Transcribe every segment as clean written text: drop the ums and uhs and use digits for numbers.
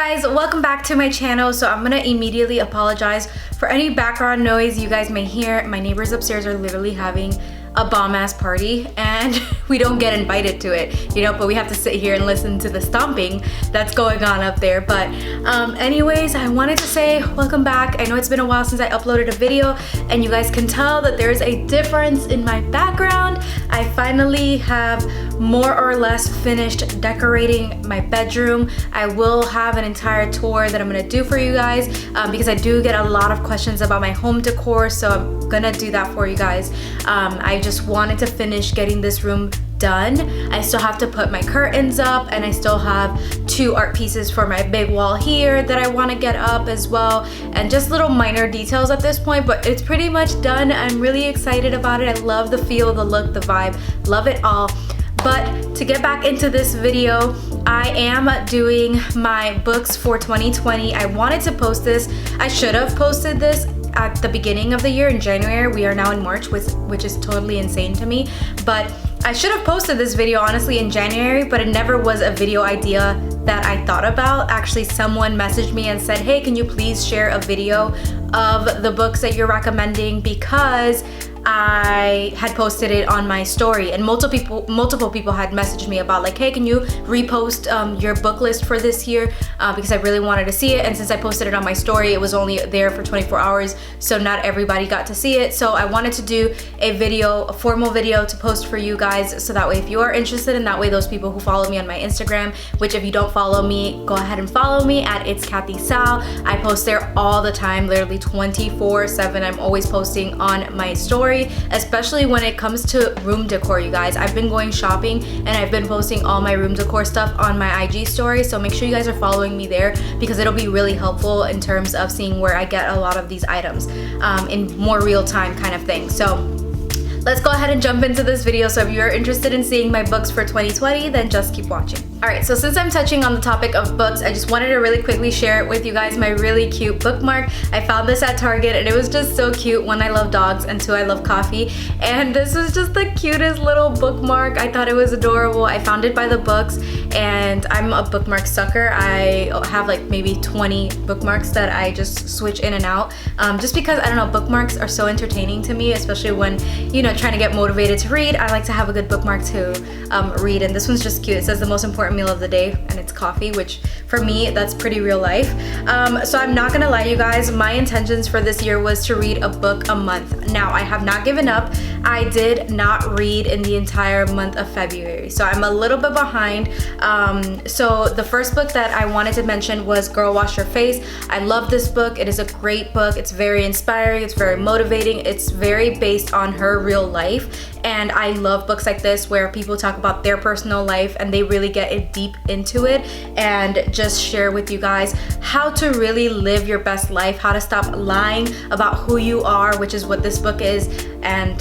guys, welcome back to my channel. So I'm gonna immediately apologize for any background noise you guys may hear. My neighbors upstairs are literally having a bomb-ass party and we don't get invited to it, you know, but we have to sit here and listen to the stomping that's going on up there. But anyways, I wanted to say welcome back. I know it's been a while since I uploaded a video and you guys can tell that there's a difference in my background. I finally have more or less finished decorating my bedroom. I will have an entire tour that I'm gonna do for you guys because I do get a lot of questions about my home decor, so I'm gonna do that for you guys. I just wanted to finish getting this room done. I still have to put my curtains up and I still have 2 art pieces for my big wall here that I want to get up as well, and just little minor details at this point, but it's pretty much done. I'm really excited about it. I love the feel, the look, the vibe, love it all. But to get back into this video, I am doing my books for 2020. I wanted to post this. I should have posted this at the beginning of the year in January. We are now in March, which is totally insane to me. But I should have posted this video honestly in January, but it never was a video idea that I thought about. Actually, someone messaged me and said, hey, can you please share a video of the books that you're recommending, because I had posted it on my story and multiple people had messaged me about like, hey, can you repost your book list for this year, because I really wanted to see it. And since I posted it on my story, it was only there for 24 hours, so not everybody got to see it. So I wanted to do a video, a formal video to post for you guys, so that way if you are interested, and that way those people who follow me on my Instagram, which if you don't follow me, go ahead and follow me at itsKathySal. I post there all the time, literally 24/7. I'm always posting on my story, especially when it comes to room decor, you guys. I've been going shopping and I've been posting all my room decor stuff on my IG story, so make sure you guys are following me there because it'll be really helpful in terms of seeing where I get a lot of these items in more real time kind of thing. So let's go ahead and jump into this video. So if you're interested in seeing my books for 2020, then just keep watching. All right, so since I'm touching on the topic of books, I just wanted to really quickly share with you guys my really cute bookmark. I found this at Target and it was just so cute. 1, I love dogs, and 2, I love coffee. And this was just the cutest little bookmark. I thought it was adorable. I found it by the books and I'm a bookmark sucker. I have like maybe 20 bookmarks that I just switch in and out, just because, I don't know, bookmarks are so entertaining to me, especially when, you know, trying to get motivated to read. I like to have a good bookmark to read, and this one's just cute. It says the most important meal of the day, and it's coffee, which for me, that's pretty real life. So I'm not gonna lie, you guys, my intentions for this year was to read a book a month. Now, I have not given up. I did not read in the entire month of February, so I'm a little bit behind. So the first book that I wanted to mention was Girl Wash Your Face. I love this book. It is a great book. It's very inspiring. It's very motivating. It's very based on her real life. And I love books like this where people talk about their personal life and they really get deep into it and just share with you guys how to really live your best life, how to stop lying about who you are, which is what this book is, and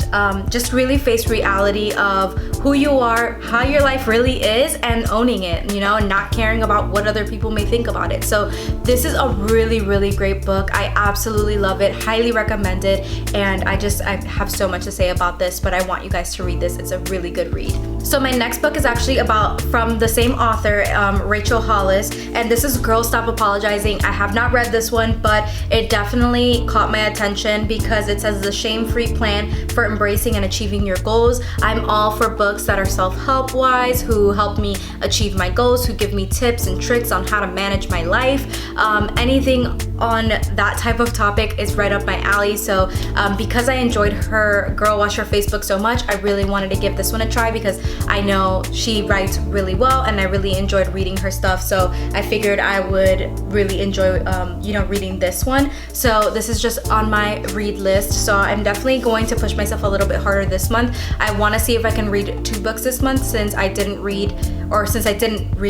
just really face reality of who you are, how your life really is, and owning it, you know, and not caring about what other people may think about it. So this is a really, really great book. I absolutely love it, highly recommend it, and I have so much to say about this, but I want you guys to read this. It's a really good read. So my next book is actually from the same author, Rachel Hollis, and this is Girl Stop Apologizing. I have not read this one, but it definitely caught my attention because it says the shame-free plan for embracing and achieving your goals. I'm all for books that are self-help wise, who help me achieve my goals, who give me tips and tricks on how to manage my life. Anything on that type of topic is right up my alley. So because I enjoyed her Girl Wash Your Face book so much, I really wanted to give this one a try because I know she writes really well and I really enjoyed reading her stuff. So I figured I would really enjoy you know, reading this one. So this is just on my read list. So I'm definitely going to push myself a little bit harder this month. I want to see if I can read 2 books this month since I didn't read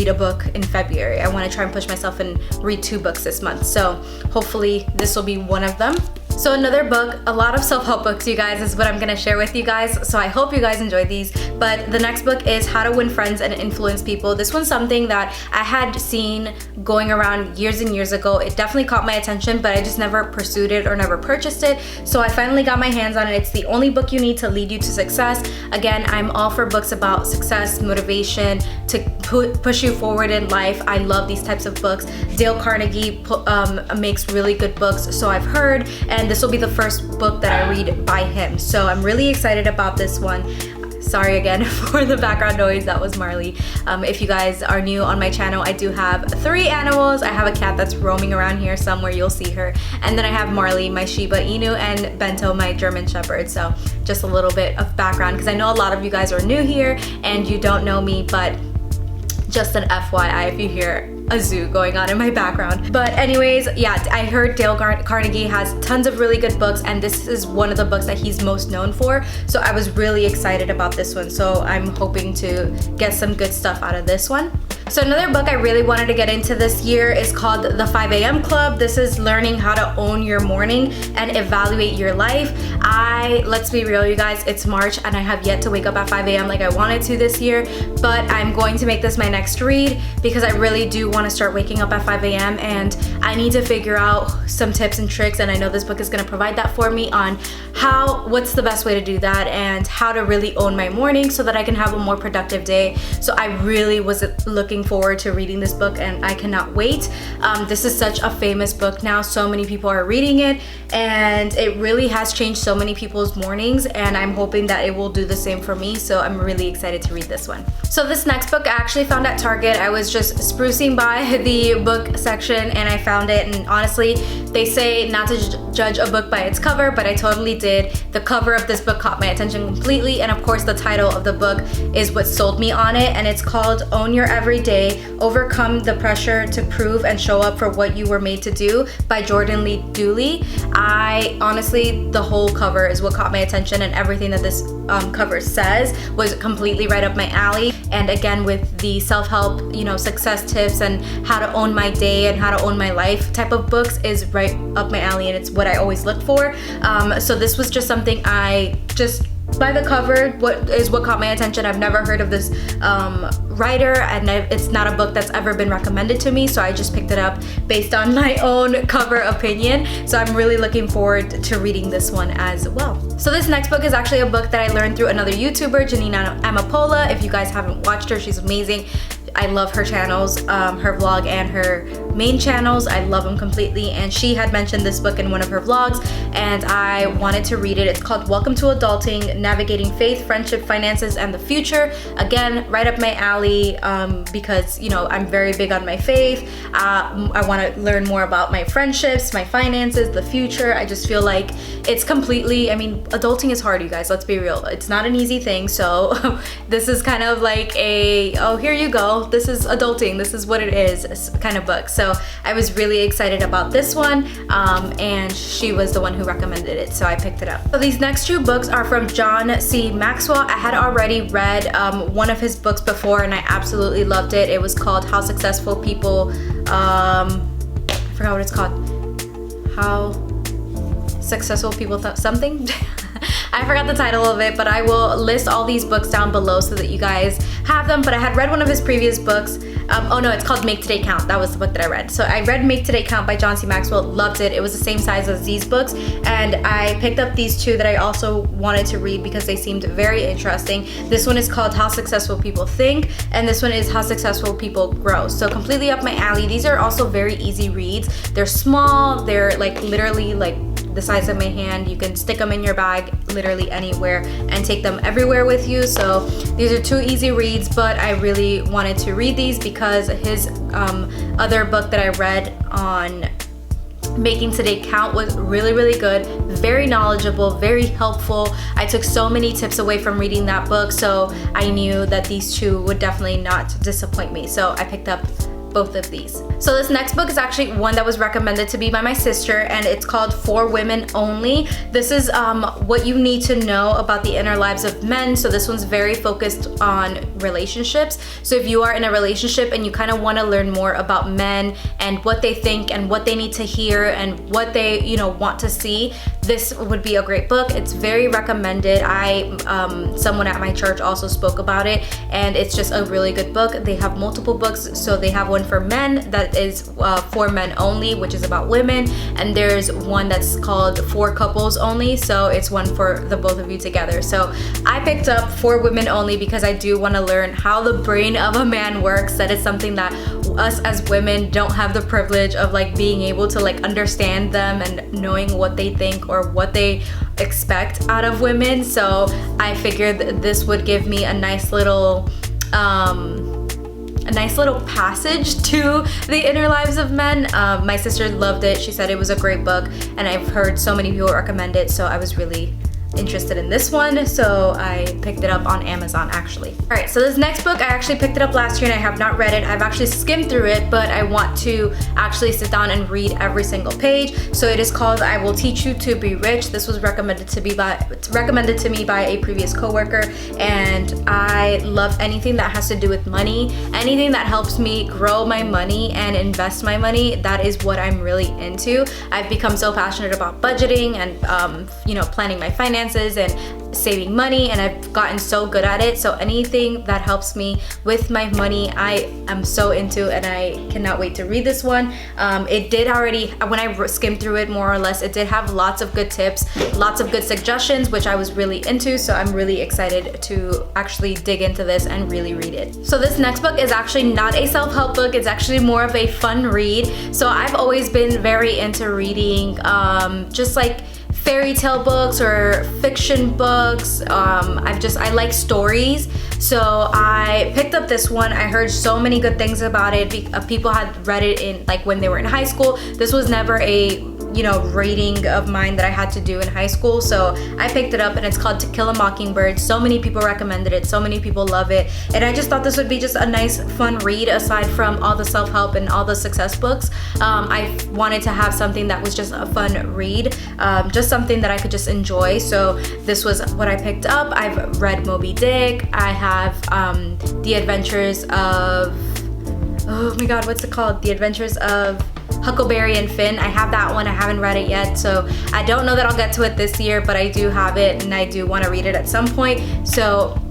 a book in February. I want to try and push myself and read 2 books this month. So hopefully this will be one of them. So another book, a lot of self-help books, you guys, is what I'm gonna share with you guys. So I hope you guys enjoy these. But the next book is How to Win Friends and Influence People. This one's something that I had seen going around years and years ago. It definitely caught my attention, but I just never pursued it or never purchased it. So I finally got my hands on it. It's the only book you need to lead you to success. Again, I'm all for books about success, motivation, to push you forward in life. I love these types of books. Dale Carnegie makes really good books, so I've heard, and this will be the first book that I read by him. So I'm really excited about this one. Sorry again for the background noise, that was Marley. If you guys are new on my channel, I do have 3 animals. I have a cat that's roaming around here somewhere, you'll see her. And then I have Marley, my Shiba Inu, and Bento, my German Shepherd. So just a little bit of background, because I know a lot of you guys are new here and you don't know me, but just an FYI if you hear a zoo going on in my background. But anyways, yeah, I heard Dale Carnegie has tons of really good books, and this is one of the books that he's most known for. So I was really excited about this one. So I'm hoping to get some good stuff out of this one. So another book I really wanted to get into this year is called The 5 a.m. Club. This is learning how to own your morning and evaluate your life. Let's be real, you guys, it's March and I have yet to wake up at 5 a.m. like I wanted to this year, but I'm going to make this my next read because I really do want to start waking up at 5 a.m. and I need to figure out some tips and tricks, and I know this book is going to provide that for me on what's the best way to do that and how to really own my morning so that I can have a more productive day. So I really was looking forward to reading this book and I cannot wait. This is such a famous book now, so many people are reading it and it really has changed so many people's mornings, and I'm hoping that it will do the same for me, so I'm really excited to read this one. So this next book I actually found at Target. I was just sprucing by the book section and I found it, and honestly they say not to judge a book by its cover, but I totally did. The cover of this book caught my attention completely, and of course the title of the book is what sold me on it, and it's called Own Your Everyday, Overcome the Pressure to Prove and Show Up for What You Were Made to Do by Jordan Lee Dooley. Honestly, the whole cover is what caught my attention, and everything that this cover says was completely right up my alley. And again, with the self-help, success tips and how to own my day and how to own my life type of books is right up my alley, and it's what I always look for. So this was just something by the cover, what caught my attention. I've never heard of this writer, and it's not a book that's ever been recommended to me, so I just picked it up based on my own cover opinion. So I'm really looking forward to reading this one as well. So this next book is actually a book that I learned through another YouTuber, Janina Amapola. If you guys haven't watched her, she's amazing. I love her channels, her vlog and her main channels. I love them completely, and she had mentioned this book in one of her vlogs and I wanted to read it. It's called Welcome to Adulting, Navigating Faith, Friendship, Finances, and the Future. Again, right up my alley, because I'm very big on my faith. I want to learn more about my friendships, my finances, the future. I just feel like it's completely, adulting is hard, you guys, let's be real. It's not an easy thing, so this is kind of like here you go, this is adulting, this is what it is kind of book. So I was really excited about this one, and she was the one who recommended it, so I picked it up. So these next 2 books are from John C. Maxwell. I had already read one of his books before and I absolutely loved it. It was called How Successful People, I forgot what it's called. How Successful People something. I forgot the title of it, but I will list all these books down below so that you guys have them. But I had read one of his previous books. Oh no, it's called Make Today Count. That was the book that I read. So I read Make Today Count by John C. Maxwell, loved it. It was the same size as these books. And I picked up these 2 that I also wanted to read because they seemed very interesting. This one is called How Successful People Think, and this one is How Successful People Grow. So completely up my alley. These are also very easy reads. They're small, they're literally the size of my hand. You can stick them in your bag literally anywhere and take them everywhere with you. So these are 2 easy reads, but I really wanted to read these because his other book that I read on Making Today Count was really, really good, very knowledgeable, very helpful. I took so many tips away from reading that book, so I knew that these 2 would definitely not disappoint me. So I picked up both of these. So this next book is actually one that was recommended to me by my sister, and it's called For Women Only. This is what you need to know about the inner lives of men. So this one's very focused on relationships. So if you are in a relationship and you kind of want to learn more about men and what they think and what they need to hear and what they, you know, want to see, this would be a great book. It's very recommended. Someone at my church also spoke about it, and it's just a really good book. They have multiple books. So they have one for men that is for men only, which is about women, and there's one that's called For Couples Only, so it's one for the both of you together. So I picked up For Women Only because I do want to learn how the brain of a man works. That is something that us as women don't have the privilege of, like, being able to, like, understand them and knowing what they think or what they expect out of women. So I figured this would give me a nice little passage to the inner lives of men. My sister loved it. She said it was a great book, and I've heard so many people recommend it, so I was really interested in this one, so I picked it up on Amazon actually. All right, so this next book, I actually picked it up last year and I have not read it. I've actually skimmed through it, but I want to actually sit down and read every single page. So it is called I Will Teach You to Be Rich. This was recommended to me by a previous coworker, and I love anything that has to do with money, anything that helps me grow my money and invest my money. That is what I'm really into. I've become so passionate about budgeting and you know, planning my finances and saving money, and I've gotten so good at it. So anything that helps me with my money, I am so into, and I cannot wait to read this one. It did already, when I skimmed through it more or less, it did have lots of good tips, lots of good suggestions, which I was really into. So I'm really excited to actually dig into this and really read it. So this next book is actually not a self-help book. It's actually more of a fun read. So I've always been very into reading just like fairy tale books or fiction books. I like stories, so I picked up this one. I heard so many good things about it. People had read it in, like, when they were in high school. This was never a, you know, reading of mine that I had to do in high school, so I picked it up, and it's called To Kill a Mockingbird. So many people recommended it, so many people love it, and I just thought this would be just a nice fun read aside from all the self-help and all the success books. I wanted to have something that was just a fun read, just something that I could just enjoy. So this was what I picked up. I've read Moby Dick. I have The Adventures of, oh my god, what's it called? The Adventures of Huckleberry and Finn. I have that one. I haven't read it yet, so I don't know that I'll get to it this year, but I do have it and I do want to read it at some point. So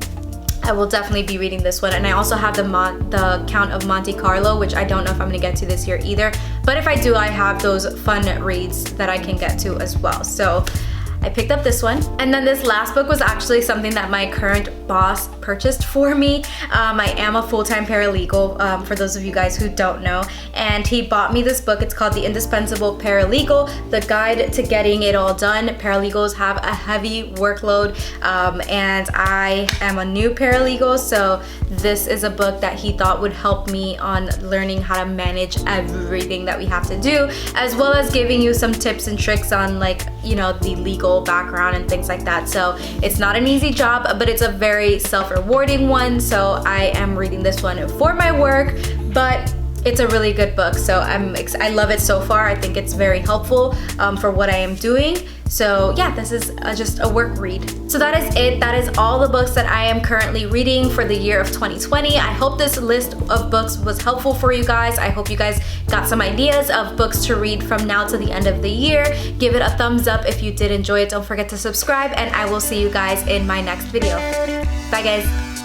I will definitely be reading this one. And I also have the Count of Monte Carlo, which I don't know if I'm gonna get to this year either. But if I do, I have those fun reads that I can get to as well. So I picked up this one. And then this last book was actually something that my current boss purchased for me. I am a full-time paralegal, for those of you guys who don't know. And he bought me this book. It's called The Indispensable Paralegal, The Guide to Getting It All Done. Paralegals have a heavy workload, and I am a new paralegal, so this is a book that he thought would help me on learning how to manage everything that we have to do, as well as giving you some tips and tricks on, like, you know, the legal background and things like that. So it's not an easy job, but it's a very self-rewarding one. So I am reading this one for my work, but it's a really good book. So I love it so far. I think it's very helpful for what I am doing. So yeah, this is just a work read. So that is it. That is all the books that I am currently reading for the year of 2020. I hope this list of books was helpful for you guys. I hope you guys got some ideas of books to read from now to the end of the year. Give it a thumbs up if you did enjoy it. Don't forget to subscribe, and I will see you guys in my next video. Bye guys.